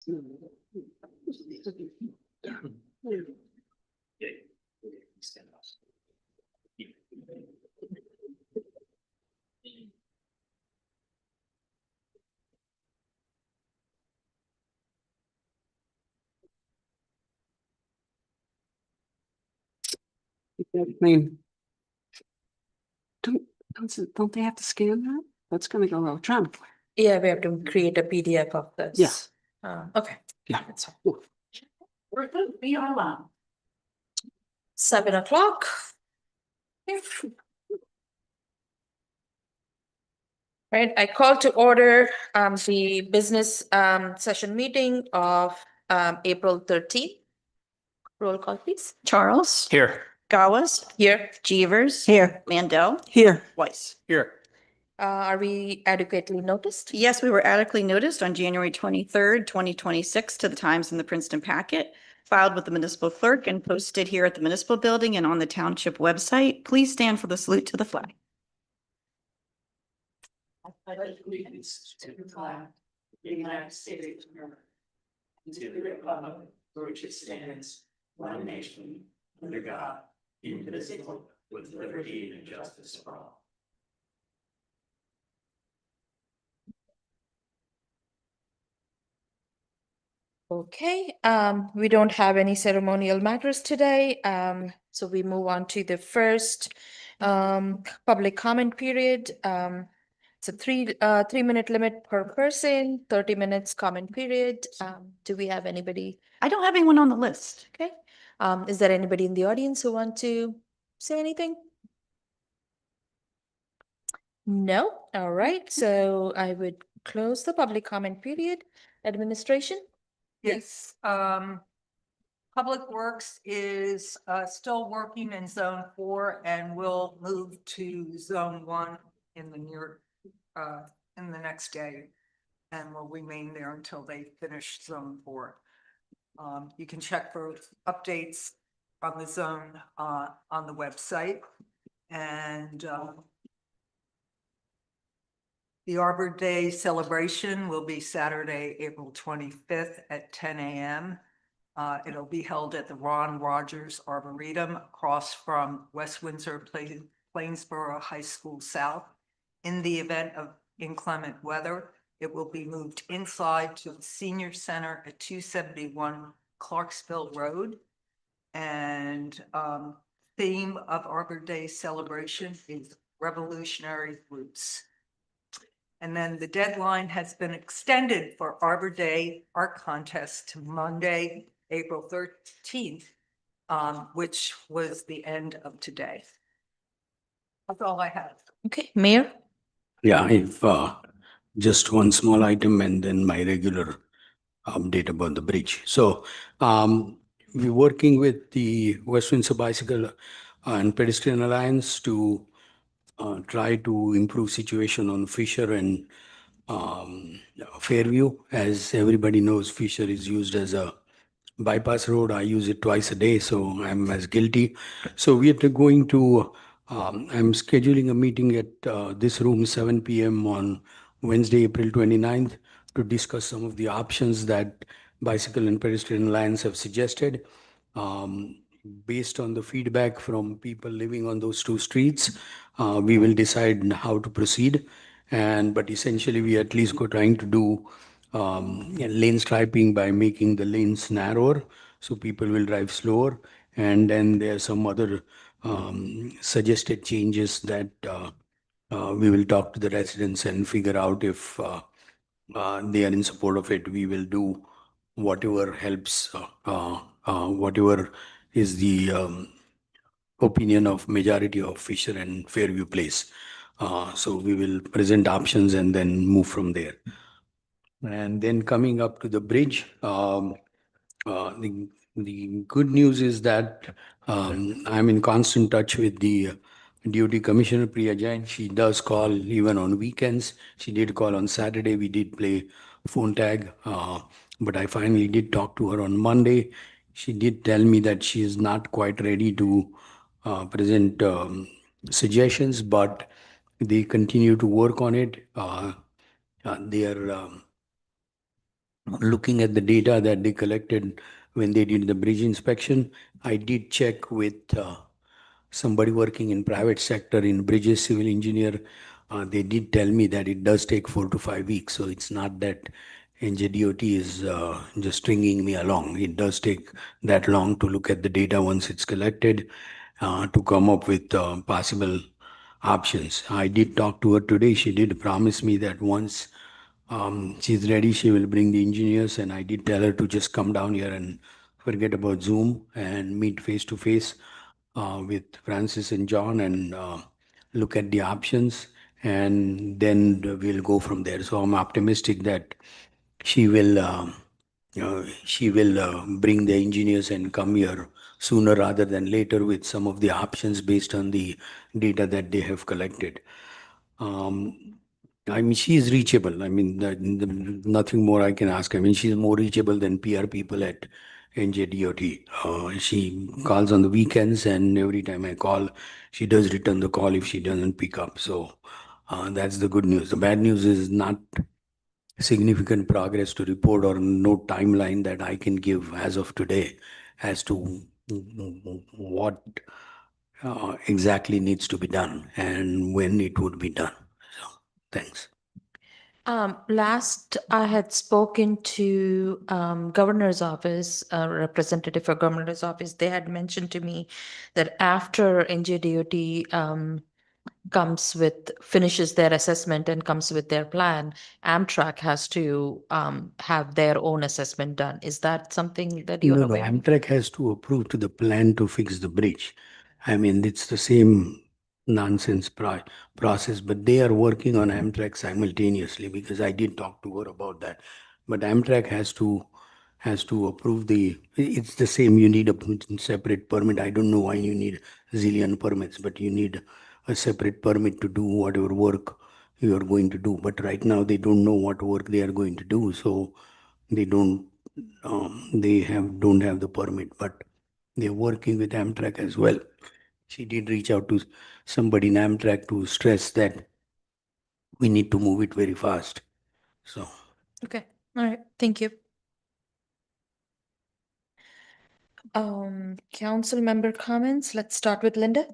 Clean. Don't they have to scan that? That's gonna go electronically. Yeah, we have to create a PDF of this. Okay. Yeah. That's fine. We're good. We are on. 7 o'clock. Right, I call to order the business session meeting of April 13th. Roll call, please. Charles. Here. Gawes. Here. Jeevers. Here. Mandel. Here. Weiss. Here. Are we adequately noticed? Yes, we were adequately noticed on January 23rd, 2026 to the Times in the Princeton Packet, filed with the municipal clerk and posted here at the municipal building and on the township website. Please stand for the salute to the flag. I pledge allegiance to the flag of the United States of America and to the republic for which it stands, one nation, under God, indivisible, with liberty and justice for all. Okay, we don't have any ceremonial matters today. So we move on to the first public comment period. It's a 3-minute limit per person, 30 minutes comment period. Do we have anybody? I don't have anyone on the list. Okay. Is there anybody in the audience who want to say anything? No. All right. So I would close the public comment period. Administration? Yes, Public Works is still working in Zone 4 and will move to Zone 1 in the in the next day, and will remain there until they finish Zone 4. You can check for updates on the zone on the website, and the Arbor Day celebration will be Saturday, April 25th at 10 a.m. It'll be held at the Ron Rogers Arboretum across from West Windsor Plainsboro High School South. In the event of inclement weather, it will be moved inside to the Senior Center at 271 Clarksville Road. And theme of Arbor Day celebration is Revolutionary Roots. And then the deadline has been extended for Arbor Day Art Contest to Monday, April 13th, which was the end of today. That's all I have. Okay, Mayor? Yeah, if just one small item and then my regular update about the bridge. So we're working with the West Windsor Bicycle and Pedestrian Alliance to try to improve situation on Fisher and Fairview. As everybody knows, Fisher is used as a bypass road. I use it twice a day, so I'm as guilty. So we are going to, I'm scheduling a meeting at this room, 7 p.m. on Wednesday, April 29th, to discuss some of the options that Bicycle and Pedestrian Alliance have suggested. Based on the feedback from people living on those two streets, we will decide how to proceed. But essentially, we at least go trying to do lane striping by making the lanes narrower, so people will drive slower. And then there are some other suggested changes that we will talk to the residents and figure out if they are in support of it. We will do whatever helps, whatever is the opinion of majority of Fisher and Fairview Place. So we will present options and then move from there. And then coming up to the bridge, the good news is that I'm in constant touch with the DOT Commissioner Priya Jain. She does call even on weekends. She did call on Saturday. We did play phone tag, but I finally did talk to her on Monday. She did tell me that she is not quite ready to present suggestions, but they continue to work on it. They are looking at the data that they collected when they did the bridge inspection, I did check with somebody working in private sector in bridges, civil engineer. They did tell me that it does take 4 to 5 weeks. So it's not that NJDOT is just stringing me along. It does take that long to look at the data once it's collected to come up with possible options. I did talk to her today. She did promise me that once she's ready, she will bring the engineers, and I did tell her to just come down here and forget about Zoom and meet face to face with Francis and John and look at the options, and then we'll go from there. So I'm optimistic that she will bring the engineers and come here sooner rather than later with some of the options based on the data that they have collected. Um, I mean, she is reachable. I mean, nothing more I can ask. I mean, she's more reachable than PR people at NJDOT. She calls on the weekends, and every time I call, she does return the call if she doesn't pick up. So that's the good news. The bad news is not significant progress to report or no timeline that I can give as of today as to what exactly needs to be done and when it would be done. So, thanks. Last I had spoken to governor's office, a representative for governor's office. They had mentioned to me that after NJDOT finishes their assessment and comes with their plan, Amtrak has to have their own assessment done. Is that something that you're No, aware of? Amtrak has to approve to the plan to fix the bridge. I mean, it's the same nonsense process, but they are working on Amtrak simultaneously because I did talk to her about that. But Amtrak has to approve it's the same. You need a separate permit. I don't know why you need zillion permits, but you need a separate permit to do whatever work you are going to do. But right now they don't know what work they are going to do, so they don't have the permit, but they're working with Amtrak as well. She did reach out to somebody in Amtrak to stress that we need to move it very fast. So Okay, all right, thank you. Council member comments. Let's start with Linda.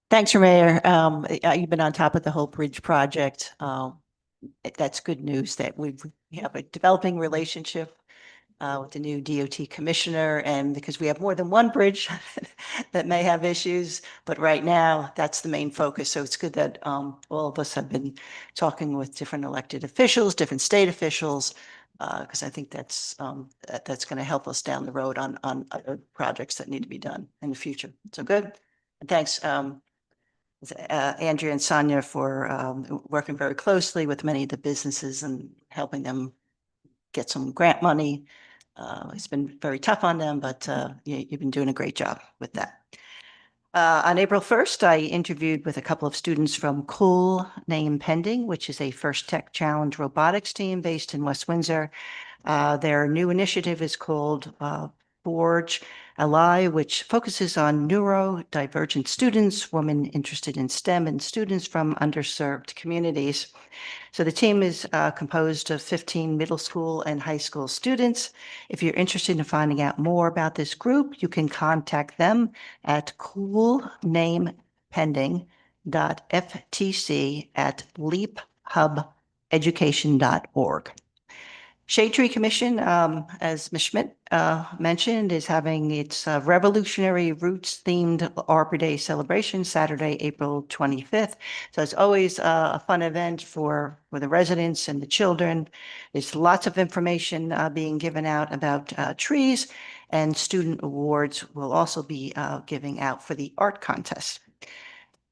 Thanks, Mayor. You've been on top of the whole bridge project. That's good news that we have a developing relationship with the new DOT commissioner, and because we have more than one bridge that may have issues, but right now that's the main focus. So it's good that all of us have been talking with different elected officials, different state officials, because I think that's going to help us down the road on other projects that need to be done in the future. So good. And thanks, Andrea and Sonia for working very closely with many of the businesses and helping them get some grant money. It's been very tough on them, but you've been doing a great job with that. On April 1st, I interviewed with a couple of students from Cool Name Pending, which is a First Tech Challenge robotics team based in West Windsor. Their new initiative is called Forge Ally, which focuses on neurodivergent students, women interested in STEM, and students from underserved communities. So the team is composed of 15 middle school and high school students. If you're interested in finding out more about this group, you can contact them at coolnamePending.ftc@leaphubeducation.org. Shade Tree Commission, as Ms. Schmidt mentioned, is having its Revolutionary Roots themed Arbor Day celebration Saturday, April 25th. So it's always a fun event for the residents and the children. There's lots of information being given out about trees, and student awards will also be giving out for the art contest.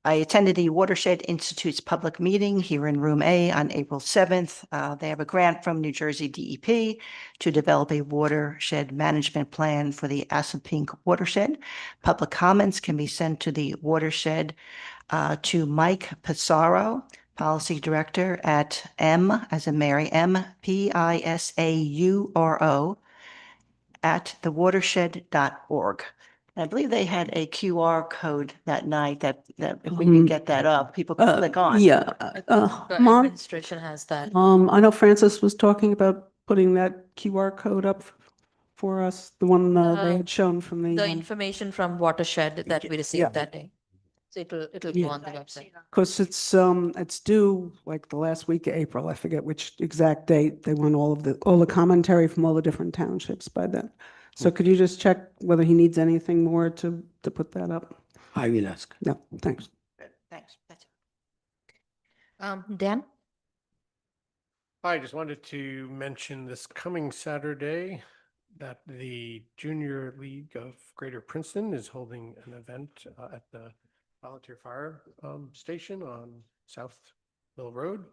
I attended the Watershed Institute's public meeting here in Room A on April 7th. They have a grant from New Jersey DEP to develop a watershed management plan for the Assunpink watershed. Public comments can be sent to the watershed to Mike Pissarro, Policy Director at M as in Mary, MPISAURO @thewatershed.org. I believe they had a QR code that night that if we could get that up, people could click on. Yeah, The Mon, administration has that. I know Francis was talking about putting that QR code up for us, the one they had shown from The the, information from Watershed that we yeah. received that day. So it'll go Yeah. on the website. because it's due like the last week of April. I forget which exact date. They want all the commentary from all the different townships by then. So could you just check whether he needs anything more to put that up? I will ask. No, thanks. Thanks. That's it. Dan? I just wanted to mention this coming Saturday that the Junior League of Greater Princeton is holding an event at the Volunteer Fire Station on South Mill Road.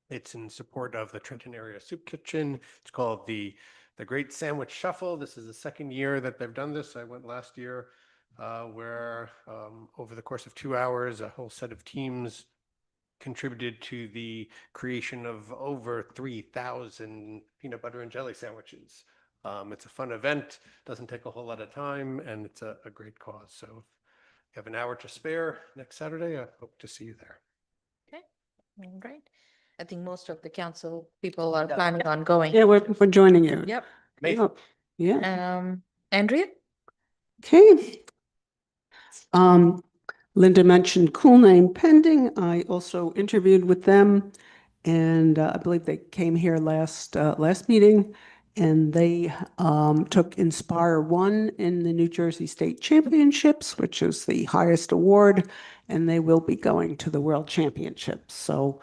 It's in support of the Trenton Area Soup Kitchen. It's called the Great Sandwich Shuffle. This is the second year that they've done this. I went last year where over the course of 2 hours, a whole set of teams contributed to the creation of over 3,000 peanut butter and jelly sandwiches. It's a fun event, doesn't take a whole lot of time, and it's a great cause. So if you have an hour to spare next Saturday, I hope to see you there. Great. I think most of the council people are planning on going. Yeah, we're joining you. Yep. Yeah. Yeah. Andrea? Okay. Linda mentioned Cool Name Pending. I also interviewed with them, and I believe they came here last meeting, and they took Inspire 1 in the New Jersey State Championships, which is the highest award, and they will be going to the World Championships. So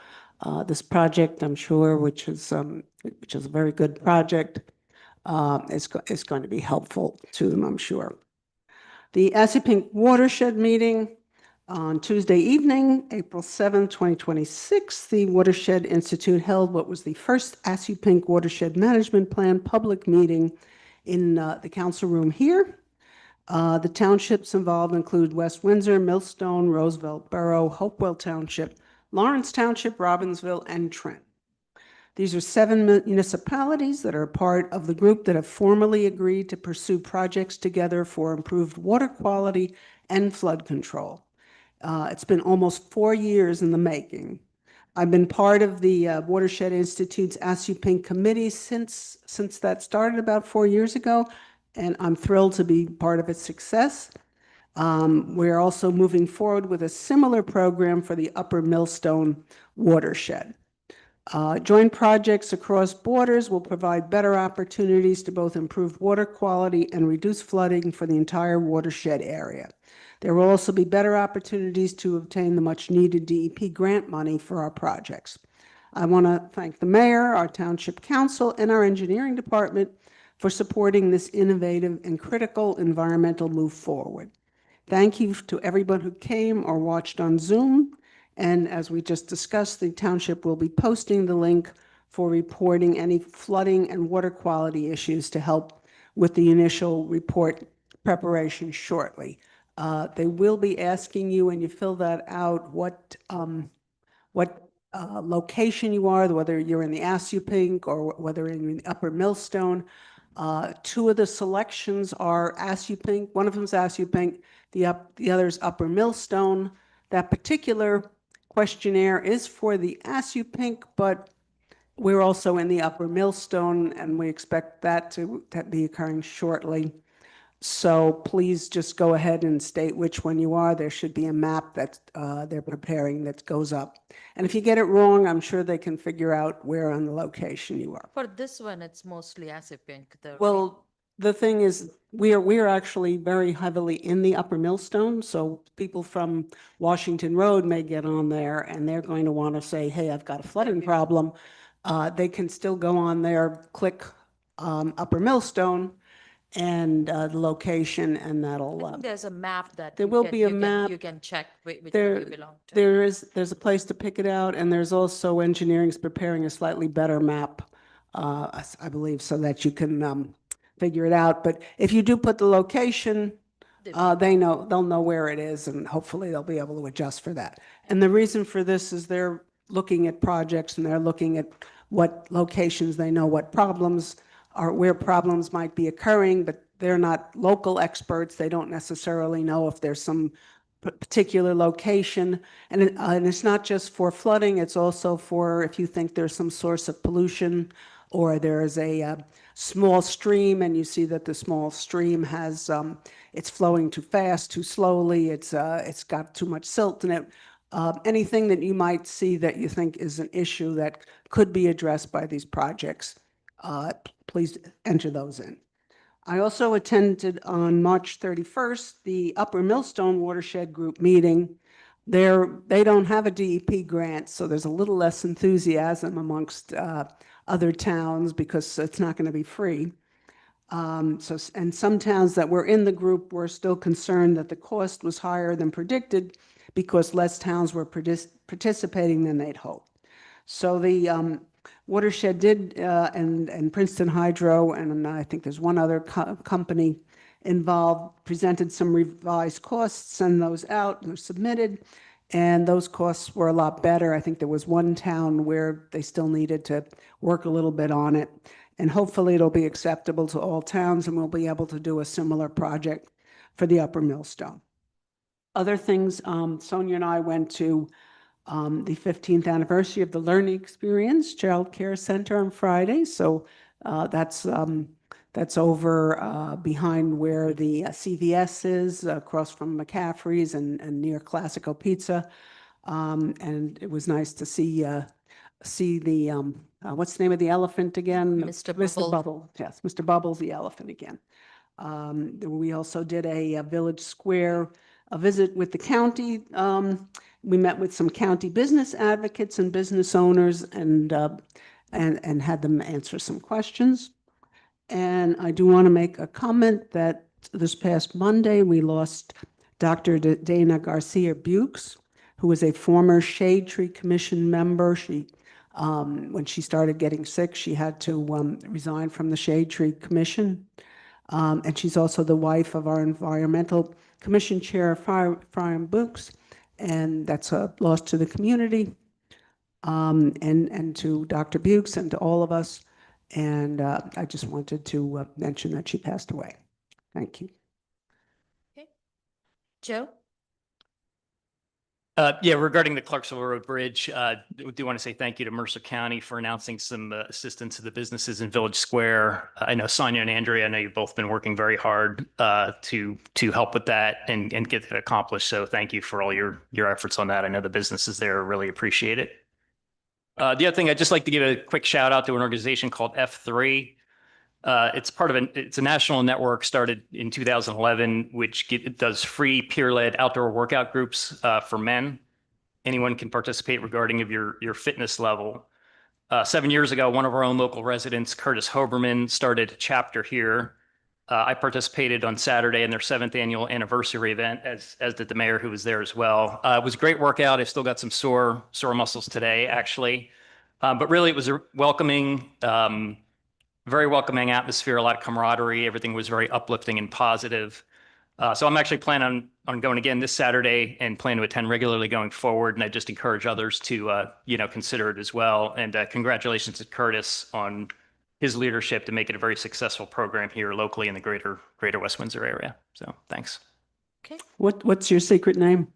this project, I'm sure, which is a very good project, is going to be helpful to them, I'm sure. The Assipink Watershed meeting on Tuesday evening, April 7th, 2026, the Watershed Institute held what was the first Assipink Watershed Management Plan public meeting in the council room here. The townships involved include West Windsor, Millstone, Roosevelt Borough, Hopewell Township, Lawrence Township, Robbinsville, and Trent. These are 7 municipalities that are part of the group that have formally agreed to pursue projects together for improved water quality and flood control. It's been almost 4 years in the making. I've been part of the Watershed Institute's Assipink committee since that started about 4 years ago, and I'm thrilled to be part of its success. We're also moving forward with a similar program for the Upper Millstone watershed. Joint projects across borders will provide better opportunities to both improve water quality and reduce flooding for the entire watershed area. There will also be better opportunities to obtain the much-needed DEP grant money for our projects. I want to thank the mayor, our township council, and our engineering department for supporting this innovative and critical environmental move forward. Thank you to everyone who came or watched on Zoom. And as we just discussed, the township will be posting the link for reporting any flooding and water quality issues to help with the initial report preparation shortly. They will be asking you when you fill that out what location you are, whether you're in the Assipink or whether in the Upper Millstone. 2 of the selections are Assipink. One of them is Assipink. The other is Upper Millstone. That particular questionnaire is for the Assipink, but we're also in the Upper Millstone, and we expect that to be occurring shortly. So please just go ahead and state which one you are. There should be a map that they're preparing that goes up. And if you get it wrong, I'm sure they can figure out where on the location you are. For this one, it's mostly Assipink. Well, the thing is, we are actually very heavily in the Upper Millstone, so people from Washington Road may get on there and they're going to want to say, hey, I've got a flooding problem. They can still go on there, click Upper Millstone and the location, and that'll. There's a map that There you will can- be a you can- map. You can check which one There, you belong to. there's a place to pick it out, and there's also engineering's preparing a slightly better map, I believe, so that you can figure it out. But if you do put the location, they'll know where it is, and hopefully they'll be able to adjust for that. And the reason for this is they're looking at projects and they're looking at what locations they know what problems are, where problems might be occurring, but they're not local experts. They don't necessarily know if there's some particular location. And it's not just for flooding, it's also for if you think there's some source of pollution or there is a small stream and you see that the small stream has, it's flowing too fast, too slowly, it's got too much silt in it. Anything that you might see that you think is an issue that could be addressed by these projects, please enter those in. I also attended on March 31st, the Upper Millstone Watershed Group meeting. They don't have a DEP grant, so there's a little less enthusiasm amongst other towns because it's not going to be free. And some towns that were in the group were still concerned that the cost was higher than predicted because less towns were participating than they'd hoped. So the Watershed did, and Princeton Hydro, and I think there's one other company involved, presented some revised costs, send those out, they're submitted, and those costs were a lot better. I think there was one town where they still needed to work a little bit on it, and hopefully it'll be acceptable to all towns, and we'll be able to do a similar project for the Upper Millstone. Other things, Sonia and I went to the 15th anniversary of the Learning Experience Child Care Center on Friday. So that's over behind where the CVS is, across from McCaffrey's and near Classico Pizza. And it was nice to see the, what's the name of the elephant again? Mr. Mr. Bubble. Bubble, yes, Mr. Bubble's the elephant again. We also did a Village Square, a visit with the county. We met with some county business advocates and business owners and had them answer some questions. And I do want to make a comment that this past Monday, we lost Dr. Dana Garcia Bukes, who was a former Shade Tree Commission member. She, when she started getting sick, she had to resign from the Shade Tree Commission. And she's also the wife of our Environmental Commission Chair, Brian Bukes, and that's a loss to the community, and to Dr. Bukes and to all of us. And I just wanted to mention that she passed away. Thank you. Okay. Joe? Yeah, regarding the Clarksville Road Bridge, we do want to say thank you to Mercer County for announcing some assistance to the businesses in Village Square. I know Sonia and Andrea, I know you've both been working very hard to help with that and get it accomplished. So thank you for all your efforts on that. I know the businesses there really appreciate it. The other thing, I'd just like to give a quick shout out to an organization called F3. It's part of it's a national network started in 2011, which does free peer-led outdoor workout groups for men. Anyone can participate regarding of your fitness level. 7 years ago, one of our own local residents, Curtis Hoberman, started a chapter here. I participated on Saturday in their 7th annual anniversary event, as did the mayor, who was there as well. It was a great workout. I still got some sore muscles today, actually. But really, it was a welcoming, very welcoming atmosphere, a lot of camaraderie. Everything was very uplifting and positive. So I'm actually planning on going again this Saturday and plan to attend regularly going forward. And I just encourage others to, consider it as well. And congratulations to Curtis on his leadership to make it a very successful program here locally in the greater West Windsor area. So thanks. Okay. What's your secret name?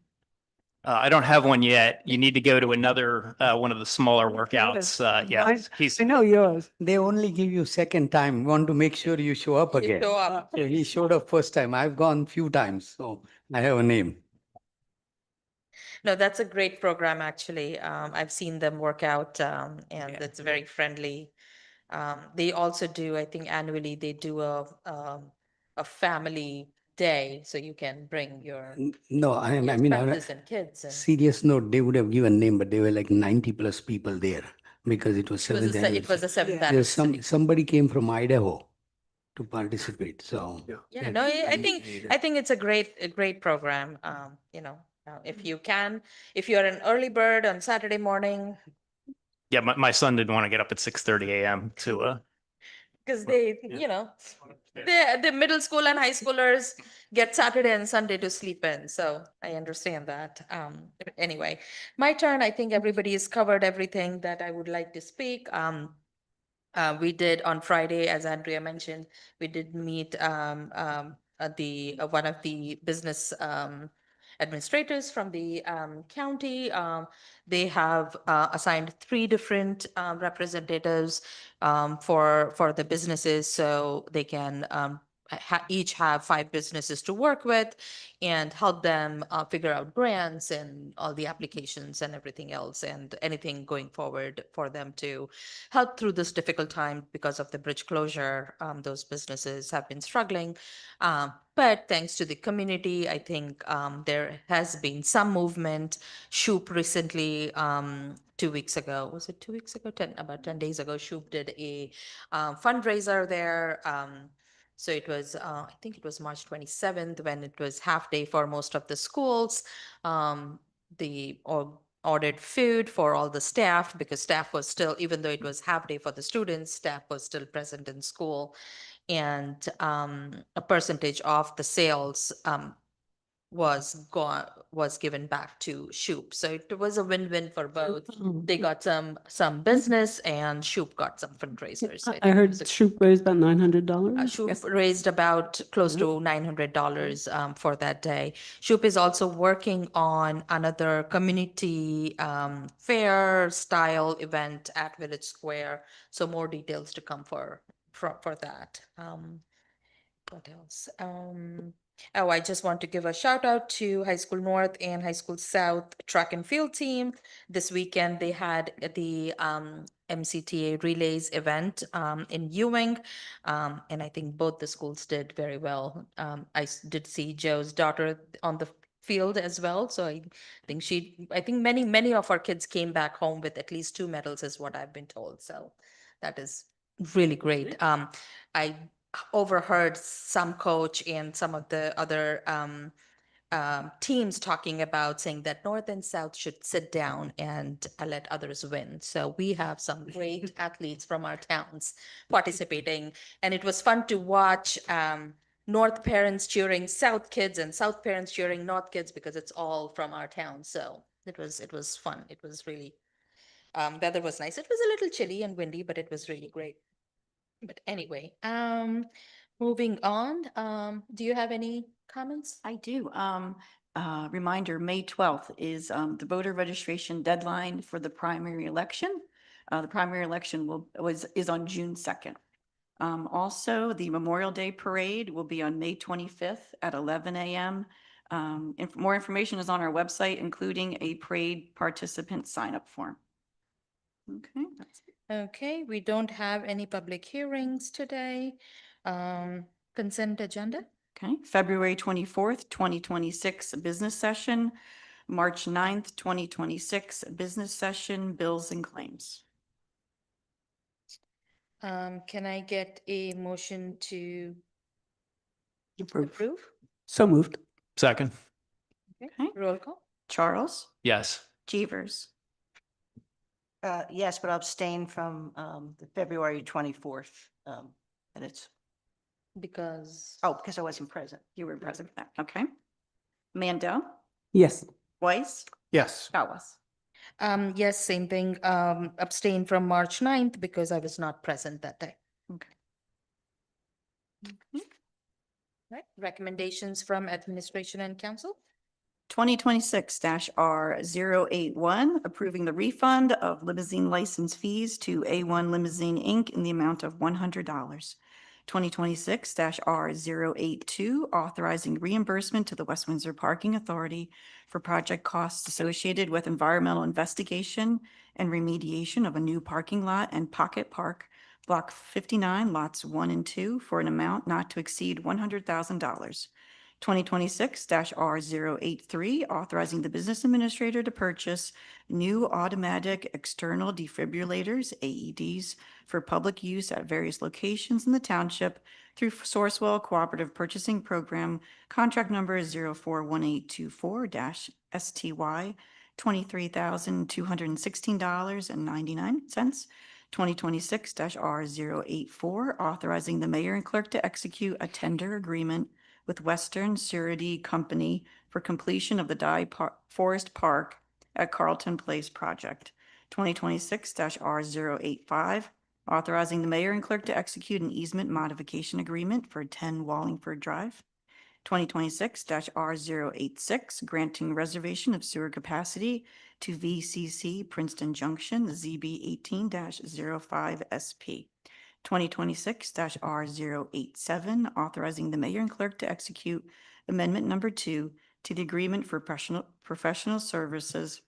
I don't have one yet. You need to go to another one of the smaller workouts. Yeah, I know yours. They only give you second time. Want to make sure you show up again. Show up. Yeah, he showed up first time. I've gone few times, so I have a name. No, that's a great program, actually. I've seen them work out, and it's very friendly. They also do, I think annually, they do a family day, so you can bring your No, I your mean, spouses and kids. And serious note, they would have given name, but there were like 90+ people there because it was it was seventh it was a anniversary. seventh Yeah. There's anniversary. somebody came from Idaho to participate, so. Yeah, no, I think it's a great program. If you can, if you're an early bird on Saturday morning, Yeah, my son didn't want to get up at 6:30 a.m. to because the middle school and high schoolers get Saturday and Sunday to sleep in. So I understand that. Anyway, my turn. I think everybody has covered everything that I would like to speak. We did on Friday, as Andrea mentioned, we did meet at the one of the business administrators from the county. They have assigned 3 different representatives for the businesses, so they can each have 5 businesses to work with and help them figure out grants and all the applications and everything else, and anything going forward for them to help through this difficult time because of the bridge closure. Those businesses have been struggling. But thanks to the community, I think there has been some movement. Shoop recently, 2 weeks ago, was it 2 weeks ago? About 10 days ago, Shoop did a fundraiser there. So it was, I think it was March 27th when it was half day for most of the schools. Ordered food for all the staff because staff was still, even though it was half day for the students, staff was still present in school. And a percentage of the sales was given back to Shoop. So it was a win-win for both. They got some business and Shoop got some fundraisers. So I think it heard was a- Shoop raised about $900. Shoop Yes. raised about close to $900 for that day. Shoop is also working on another community fair style event at Village Square. So more details to come for that. What else? Oh, I just want to give a shout out to High School North and High School South track and field team. This weekend they had the MCTA relays event in Ewing. And I think both the schools did very well. Did see Joe's daughter on the field as well. So I think many of our kids came back home with at least 2 medals is what I've been told. So that is really great. I overheard some coach and some of the other teams talking about saying that North and South should sit down and let others win. So we have some great athletes from our towns participating, and it was fun to watch North parents cheering South kids and South parents cheering North kids because it's all from our town. So it was fun. It was really weather was nice. It was a little chilly and windy, but it was really great. But anyway, moving on, do you have any comments? I do. Reminder, May 12th is the voter registration deadline for the primary election. The primary election is on June 2nd. Also, the Memorial Day Parade will be on May 25th at 11 a.m. More information is on our website, including a parade participant sign-up form. Okay, that's it. Okay, we don't have any public hearings today. Consent agenda? Okay, February 24th, 2026, business session. March 9th, 2026, business session, bills and claims. Can I get a motion to Approve. approve? So moved. Second. Okay. Roll call? Charles, Yes. Jeevers, Yes, but abstain from the February 24th minutes. Because. Oh, because I wasn't present. you were present for that. Okay. Mandel, Yes. Weiss, Yes. Gauss. Yes, same thing. Abstain from March 9th because I was not present that day. Okay. Right, recommendations from administration and council? 2026-R081, approving the refund of limousine license fees to A1 Limousine, Inc. in the amount of $100. 2026-R082, authorizing reimbursement to the West Windsor Parking Authority for project costs associated with environmental investigation and remediation of a new parking lot and pocket park, Block 59, lots 1 and 2, for an amount not to exceed $100,000. 2026-R083, authorizing the business administrator to purchase new automatic external defibrillators, AEDs, for public use at various locations in the township through Sourcewell Cooperative Purchasing Program, contract number 041824-STY, $23,216.99. 2026-R084, authorizing the mayor and clerk to execute a tender agreement with Western Surety Company for completion of the Forest Park at Carlton Place project. 2026-R085, authorizing the mayor and clerk to execute an easement modification agreement for 10 Wallingford Drive. 2026-R086, granting reservation of sewer capacity to VCC Princeton Junction, ZB 18-05 SP. 2026-R087, authorizing the mayor and clerk to execute amendment number 2 to the agreement for professional services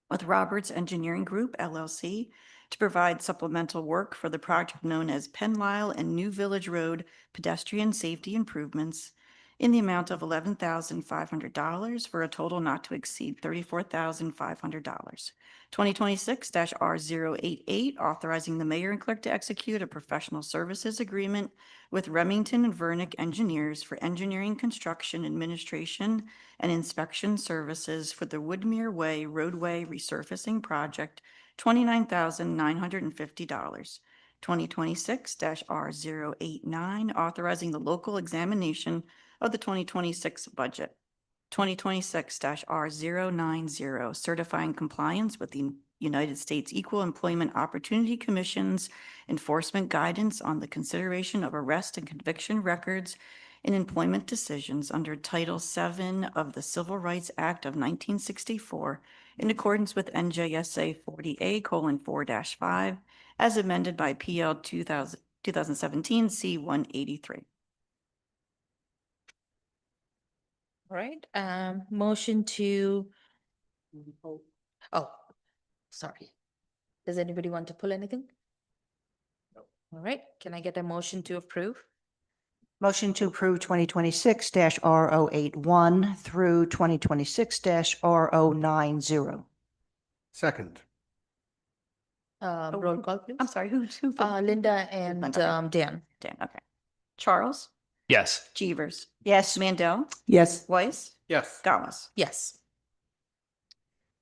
with Roberts Engineering Group LLC to provide supplemental work for the project known as Penn Lyle and New Village Road pedestrian safety improvements in the amount of $11,500 for a total not to exceed $34,500. 2026-R088, authorizing the mayor and clerk to execute a professional services agreement with Remington and Vernick Engineers for engineering, construction, administration, and inspection services for the Woodmere Way roadway resurfacing project, $29,950. 2026-R089, authorizing the local examination of the 2026 budget. 2026-R090, certifying compliance with the United States Equal Employment Opportunity Commission's enforcement guidance on the consideration of arrest and conviction records in employment decisions under Title VII of the Civil Rights Act of 1964 in accordance with NJSA 40A:4-5 as amended by PL 2017 C-183. All right, motion to. Oh, sorry. Does anybody want to pull anything? No. All right, can I get a motion to approve? Motion to approve 2026-R081 through 2026-R090. Second. Roll call, please. I'm sorry, who? Linda and Linda, Dan. Dan, okay. Charles, Yes. Jeevers, Yes. Mandel, Yes. Weiss, Yes. Gauss. Yes.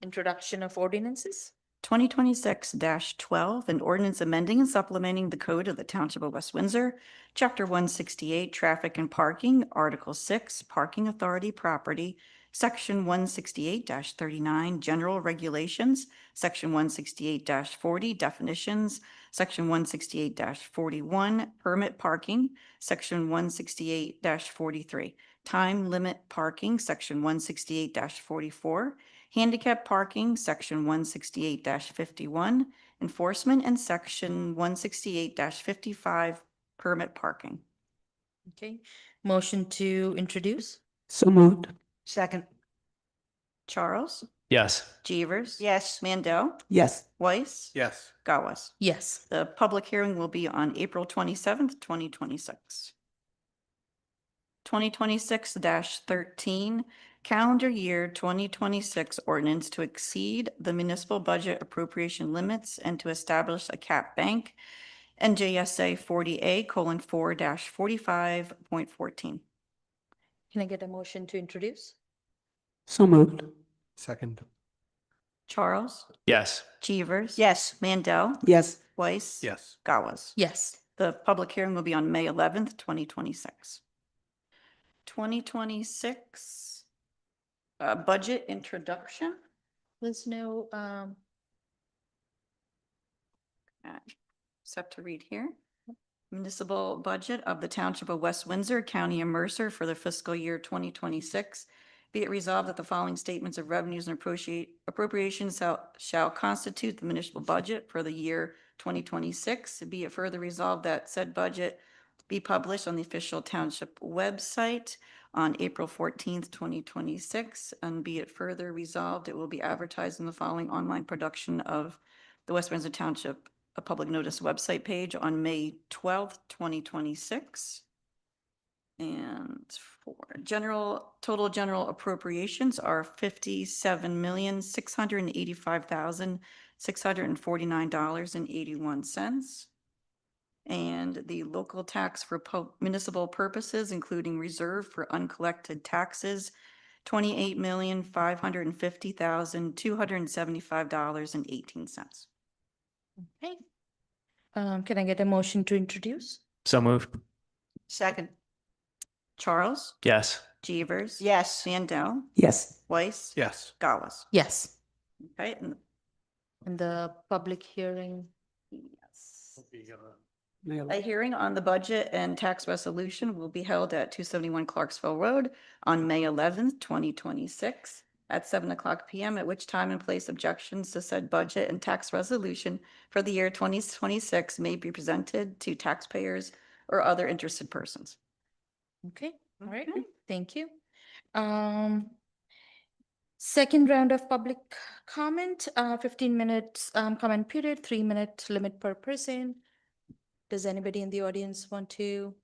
Introduction of ordinances. 2026-12, an ordinance amending and supplementing the code of the Township of West Windsor, Chapter 168, Traffic and Parking, Article 6, Parking Authority Property, Section 168-39, General Regulations, Section 168-40, Definitions, Section 168-41, Permit Parking, Section 168-43, Time Limit Parking, Section 168-44, Handicap Parking, Section 168-51, Enforcement, and Section 168-55, Permit Parking. Okay, motion to introduce. So moved. Second. Charles, Yes. Jeevers. Yes. Mandel, Yes. Weiss. Yes. Gauss. Yes. The public hearing will be on April 27th, 2026. 2026-13, calendar year 2026 ordinance to exceed the municipal budget appropriation limits and to establish a cap bank, NJSA 40A:4-45.14. Can I get a motion to introduce? So moved. Second. Charles, Yes. Jeevers. Yes. Mandel, Yes. Weiss. Yes. Gauss. Yes. The public hearing will be on May 11th, 2026. 2026 budget introduction. There's no, Set to read here. Municipal budget of the Township of West Windsor, County of Mercer for the fiscal year 2026. Be it resolved that the following statements of revenues and appropriations shall constitute the municipal budget for the year 2026. Be it further resolved that said budget be published on the official township website on April 14th, 2026. And be it further resolved, it will be advertised in the following online production of the West Windsor Township, a public notice website page on May 12th, 2026. And for total general appropriations are $57,685,649.81. And the local tax for municipal purposes, including reserve for uncollected taxes, $28,550,275.18. okay. Can I get a motion to introduce? So moved. Second. Charles, Yes. Jeevers. Yes. Mandel, Yes. Weiss. Yes. Gauss. Yes. Okay, and And the public hearing, yes. May I- A hearing on the budget and tax resolution will be held at 271 Clarksville Road on May 11th, 2026 at 7:00 PM, at which time and place objections to said budget and tax resolution for the year 2026 may be presented to taxpayers or other interested persons. Okay, all right, Okay. thank you. Second round of public comment, 15 minutes comment period, 3-minute limit per person. Does anybody in the audience want to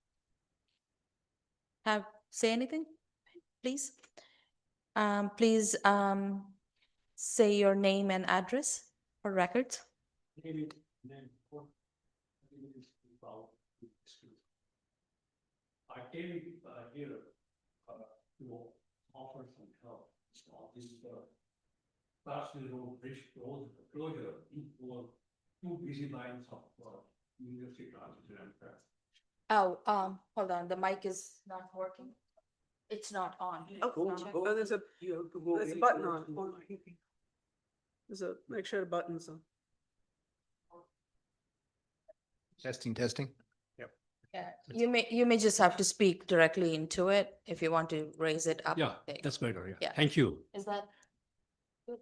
say anything, please? Please say your name and address for records. I came here to offer some help. This Clarksville Road Bridge closure for 2 busy lines of New Jersey Transit and Amtrak. Oh, hold on, the mic is not working. It's not on. Oh, there's a button on it. Make sure the button's on. Testing, testing. Yeah, you may just have to speak directly into it if you want to raise it up. Yeah, there. that's better. Yeah. Yeah. Thank you. Is that good?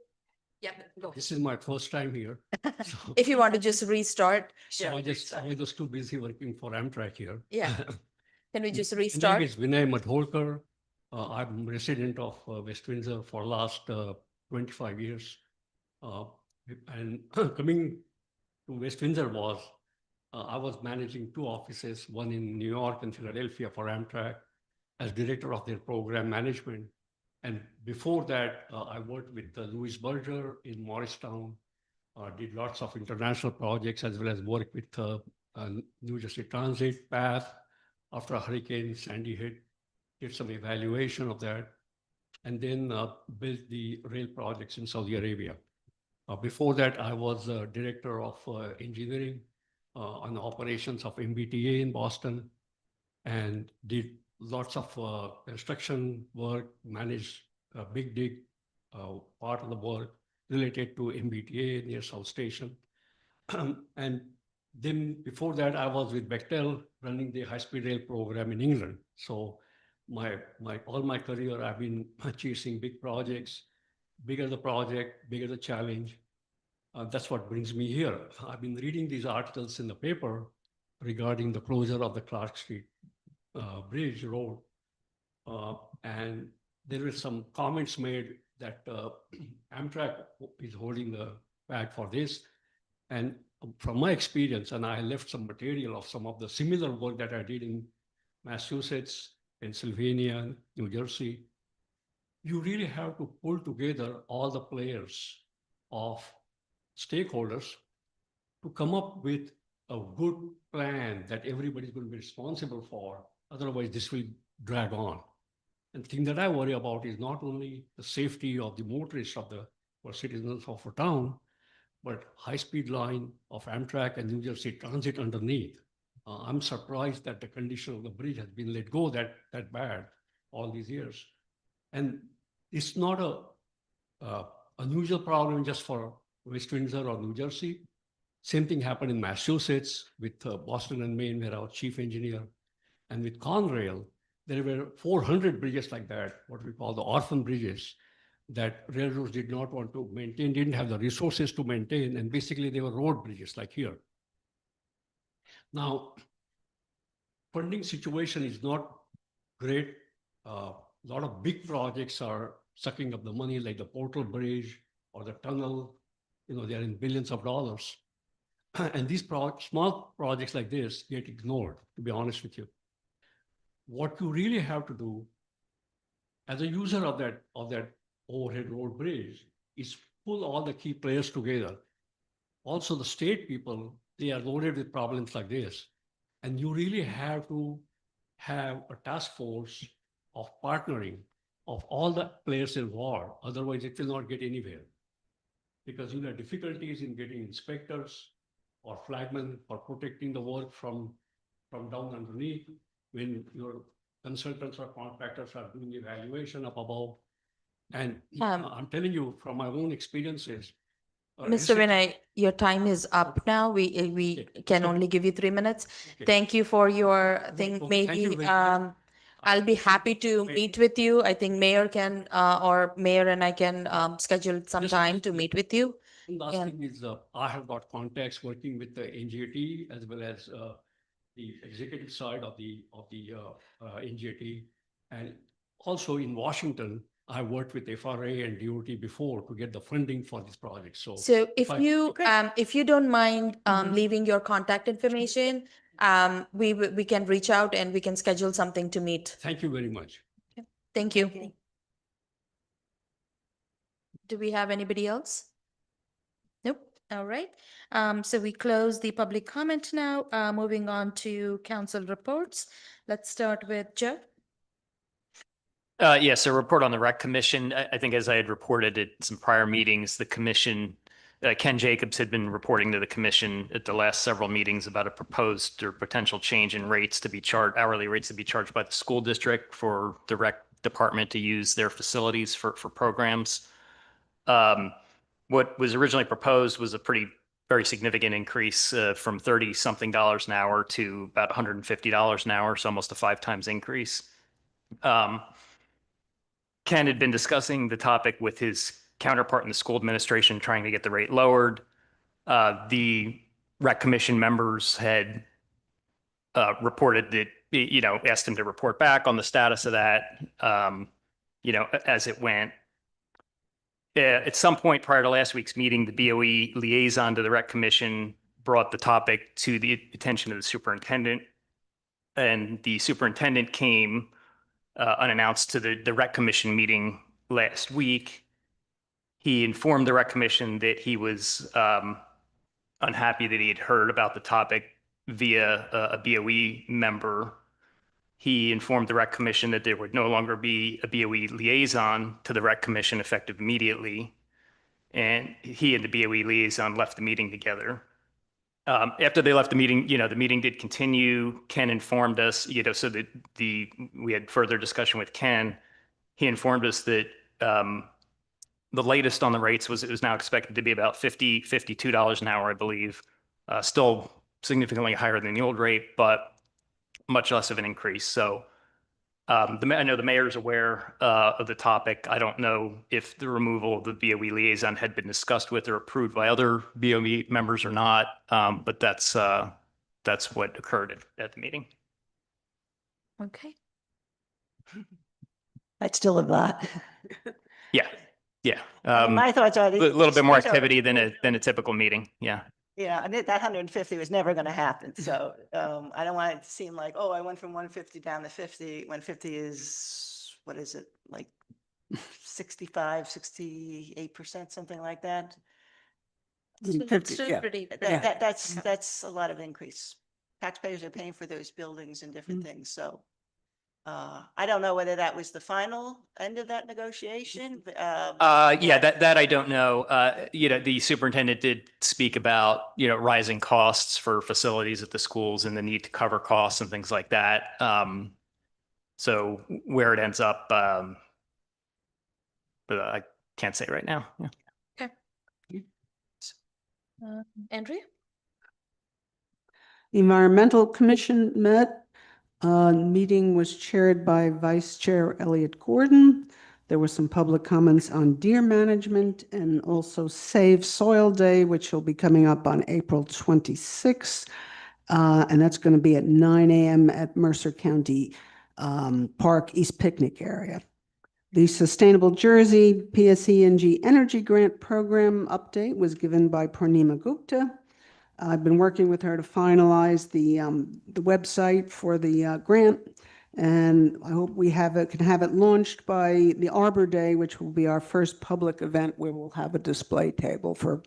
Yeah, go. This is my first time here. So If you want to just restart, I was just too busy working for Amtrak here. Yeah. Can we just My name restart? is Vinay Madholkar. I'm resident of West Windsor for last 25 years. And coming to West Windsor was, I was managing 2 offices, one in New York and Philadelphia for Amtrak as director of their program management. And before that, I worked with Louis Berger in Morristown, did lots of international projects as well as work with New Jersey Transit, PATH. After Hurricane Sandy hit, did some evaluation of that, and then built the rail projects in Saudi Arabia. Before that, I was director of engineering on operations of MBTA in Boston, and did lots of construction work, managed Big Dig, part of the work related to MBTA near South Station. And then before that, I was with Bechtel running the high-speed rail program in England. So all my career, I've been chasing big projects. Bigger the project, bigger the challenge. That's what brings me here. I've been reading these articles in the paper regarding the closure of the Clark Street Bridge Road. And there were some comments made that Amtrak is holding the bag for this. And from my experience, and I left some material of some of the similar work that I did in Massachusetts, Pennsylvania, New Jersey, you really have to pull together all the players of stakeholders to come up with a good plan that everybody's going to be responsible for. Otherwise, this will drag on. And the thing that I worry about is not only the safety of the motorists or citizens of a town, but high-speed line of Amtrak and New Jersey Transit underneath. I'm surprised that the condition of the bridge has been let go that bad all these years. And it's not a unusual problem just for West Windsor or New Jersey. Same thing happened in Massachusetts with Boston and Maine, where I was chief engineer. And with Conrail, there were 400 bridges like that, what we call the orphan bridges, that railroads did not want to maintain, didn't have the resources to maintain, and basically they were road bridges like here. Now, funding situation is not great. A lot of big projects are sucking up the money, like the Portal Bridge or the tunnel. They're in billions of dollars. And these small projects like this get ignored, to be honest with you. What you really have to do as a user of that overhead road bridge is pull all the key players together. Also, the state people, they are loaded with problems like this. And you really have to have a task force of partnering of all the players involved. Otherwise, it will not get anywhere. Because you'll have difficulties in getting inspectors or flagmen for protecting the work from down underneath when your consultants or contractors are doing evaluation up above. And I'm telling you from my own experiences, Mr. Vinay, your time is up now. We can So- only give you 3 minutes. Okay. Thank you for your thing. Okay, thank you Maybe very I'll be happy to meet with you. I think Mayor can or Mayor and I can schedule some Just- time to meet with you. One last And- thing is, I have got contacts working with the NGT as well as the executive side of the NGT. And also in Washington, I worked with FRA and DOT before to get the funding for this project. So So if I- if you don't mind Mm-hmm. leaving your contact information, we can reach out and we can schedule something to meet. thank you very much. Thank you. Do we have anybody else? Nope. All right. So we close the public comment now. Moving on to council reports. Let's start with Joe. Yes, so report on the rec commission. I think as I had reported at some prior meetings, the commission, Ken Jacobs had been reporting to the commission at the last several meetings about a proposed or potential change in rates to be charged, hourly rates to be charged by the school district for the rec department to use their facilities for programs. What was originally proposed was a very significant increase from 30-something dollars an hour to about $150 an hour, so almost a 5 times increase. Ken had been discussing the topic with his counterpart in the school administration, trying to get the rate lowered. The rec commission members had reported that, asked him to report back on the status of that, as it went. At some point prior to last week's meeting, the BOE liaison to the rec commission brought the topic to the attention of the superintendent. And the superintendent came unannounced to the rec commission meeting last week. He informed the rec commission that he was unhappy that he had heard about the topic via a BOE member. He informed the rec commission that there would no longer be a BOE liaison to the rec commission effective immediately. And he and the BOE liaison left the meeting together. After they left the meeting, the meeting did continue. Ken informed us, so that we had further discussion with Ken. He informed us that the latest on the rates was it was now expected to be about $52 an hour, I believe. Still significantly higher than the old rate, but much less of an increase. So I know the mayor's aware of the topic. I don't know if the removal of the BOE liaison had been discussed with or approved by other BOE members or not, but that's what occurred at the meeting. Okay. I'd still have that. Yeah, yeah. My thoughts are. A little bit more activity than a typical meeting. Yeah. Yeah, and that 150 was never going to happen. So I don't want it to seem like, oh, I went from 150 down to 50. 150 is, what is it, like 65, 68%, something like that. Still pretty. That's a lot of increase. Taxpayers are paying for those buildings and different things. So I don't know whether that was the final end of that negotiation. Yeah, that I don't know. The superintendent did speak about, rising costs for facilities at the schools and the need to cover costs and things like that. So where it ends up, but I can't say right now. Yeah. Okay. Andrea? The Environmental Commission met. Meeting was chaired by Vice Chair Elliott Gordon. There were some public comments on deer management and also Save Soil Day, which will be coming up on April 26th. And that's going to be at 9 a.m. at Mercer County Park East Picnic area. The Sustainable Jersey PSE&G Energy Grant Program update was given by Purnima Gupta. I've been working with her to finalize the website for the grant, and I hope we can have it launched by the Arbor Day, which will be our first public event where we'll have a display table for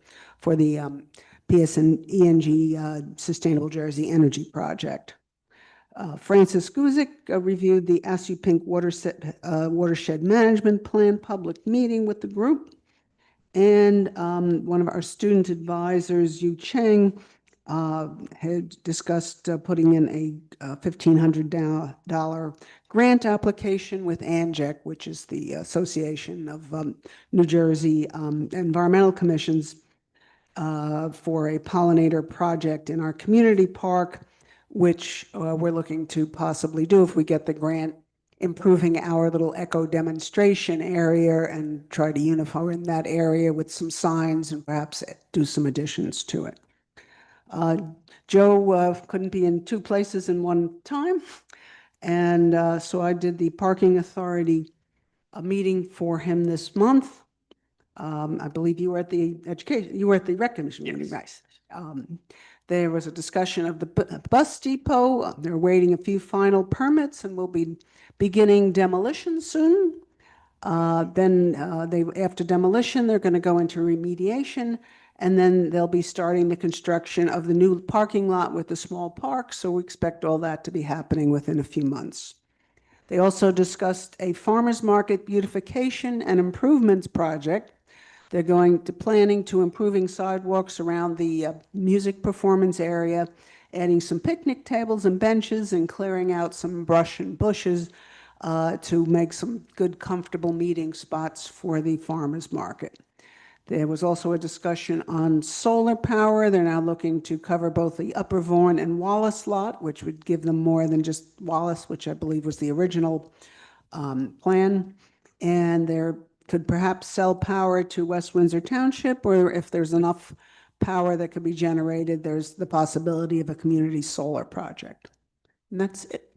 the PSE&G Sustainable Jersey Energy Project. Francis Guzik reviewed the Assupink Watershed Management Plan public meeting with the group. And one of our student advisors, Yu Cheng, had discussed putting in a $1,500 grant application with ANJEC, which is the Association of New Jersey Environmental Commissions, for a pollinator project in our community park, which we're looking to possibly do if we get the grant, improving our little eco demonstration area and try to unify in that area with some signs and perhaps do some additions to it. Joe couldn't be in two places in one time, and so I did the parking authority meeting for him this month. I believe you were at the rec commission meeting, Yes. right? There was a discussion of the bus depot. They're waiting a few final permits and will be beginning demolition soon. Then after demolition, they're going to go into remediation, and then they'll be starting the construction of the new parking lot with the small park. So we expect all that to be happening within a few months. They also discussed a farmers market beautification and improvements project. They're planning to improving sidewalks around the music performance area, adding some picnic tables and benches and clearing out some brush and bushes to make some good, comfortable meeting spots for the farmers market. There was also a discussion on solar power. They're now looking to cover both the Upper Vaughan and Wallace lot, which would give them more than just Wallace, which I believe was the original plan. And they could perhaps sell power to West Windsor Township, or if there's enough power that could be generated, there's the possibility of a community solar project. And that's it.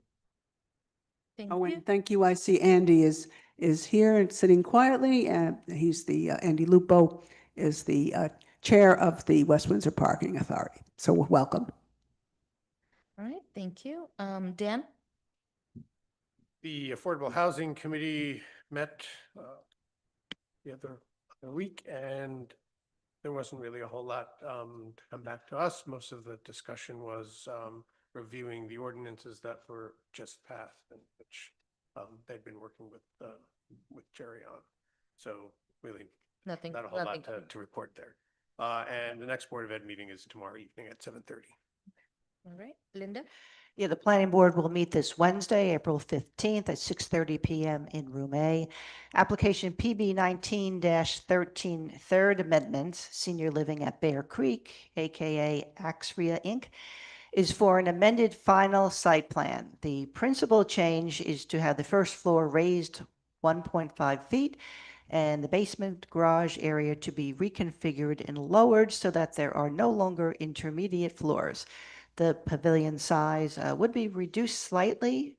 Thank Oh, you. and thank you. I see Andy is here and sitting quietly. He's Andy Lupo is the chair of the West Windsor Parking Authority. So welcome. All right, thank you. Dan? The Affordable Housing Committee met the other week, and there wasn't really a whole lot to come back to us. Most of the discussion was reviewing the ordinances that were just passed, and which they'd been working with Jerry on. So really, Nothing. not a whole lot to report there. And the next Board of Ed meeting is tomorrow evening at 7:30. All right, Linda? Yeah, the planning board will meet this Wednesday, April 15th at 6:30 PM in Room A. Application PB 19-13 Third Amendment, Senior Living at Bear Creek, AKA Axria Inc., is for an amended final site plan. The principal change is to have the first floor raised 1.5 feet and the basement garage area to be reconfigured and lowered so that there are no longer intermediate floors. The pavilion size would be reduced slightly,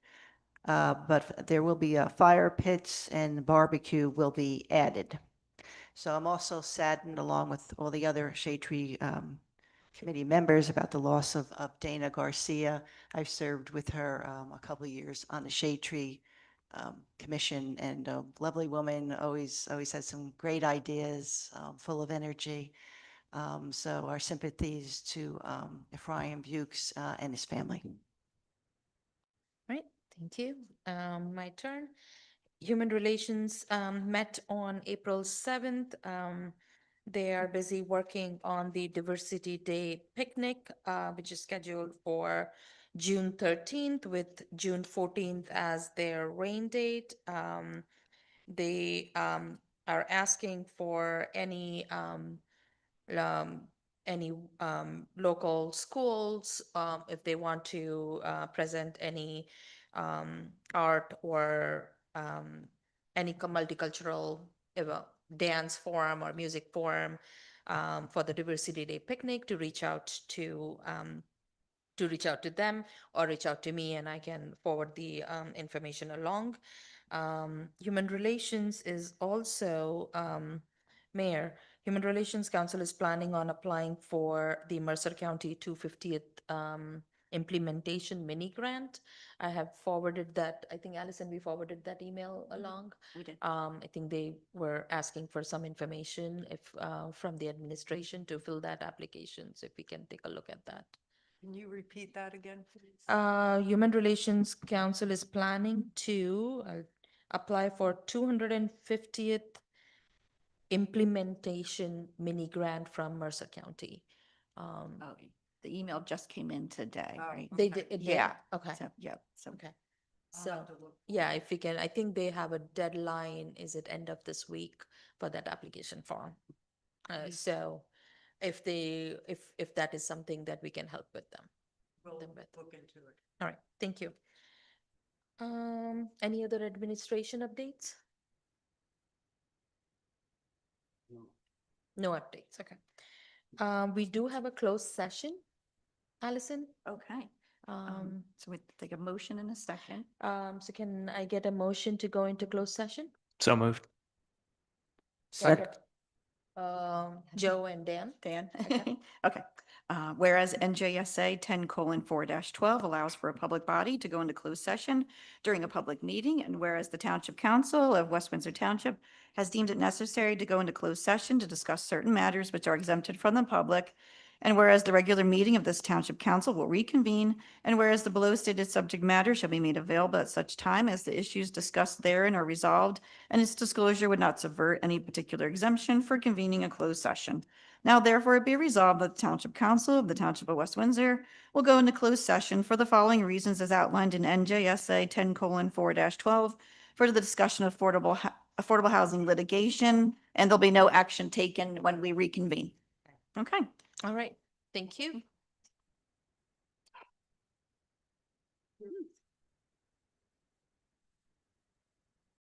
but there will be fire pits and barbecue will be added. So I'm also saddened, along with all the other Shade Tree committee members, about the loss of Dana Garcia. I've served with her a couple of years on the Shade Tree Commission, and a lovely woman, always had some great ideas, full of energy. So our sympathies to Ephraim Bukes and his family. All right, thank you. My turn. Human Relations met on April 7th. They are busy working on the Diversity Day picnic, which is scheduled for June 13th with June 14th as their rain date. They are asking for any local schools, if they want to present any art or any multicultural dance forum or music forum for the Diversity Day picnic, to reach out to them or reach out to me, and I can forward the information along. Human Relations is also, Mayor, Human Relations Council is planning on applying for the Mercer County 250th implementation mini grant. I have forwarded that. I think, Allison, we forwarded that email along. We did. I think they were asking for some information from the administration to fill that application. So if we can take a look at that. Can you repeat that again, please? Human Relations Council is planning to apply for 250th implementation mini grant from Mercer County. Oh, the email just came in today, Oh, right? They okay. did. It did? Yeah. Okay. So, yeah, so Okay. I'll So, have to look. yeah, if we can, I think they have a deadline. Is it end of this week for that application form? So if they, if that is something that we can help with them. We'll Them with. look into it. All right, thank you. Any other administration updates? No updates, okay. We do have a closed session, Allison. Okay. Um, So we take a motion in a second. so can I get a motion to go into closed session? So moved. Second. Joe and Dan? Dan? Okay. Okay. Whereas NJSA 10:4-12 allows for a public body to go into closed session during a public meeting, and whereas the Township Council of West Windsor Township has deemed it necessary to go into closed session to discuss certain matters which are exempted from the public, and whereas the regular meeting of this Township Council will reconvene, and whereas the below stated subject matter shall be made available at such time as the issues discussed therein are resolved, and its disclosure would not subvert any particular exemption for convening a closed session. Now therefore it be resolved that the Township Council of the Township of West Windsor will go into closed session for the following reasons as outlined in NJSA 10:4-12 for the discussion of affordable housing litigation, and there'll be no action taken when we reconvene. Okay. All right, thank you.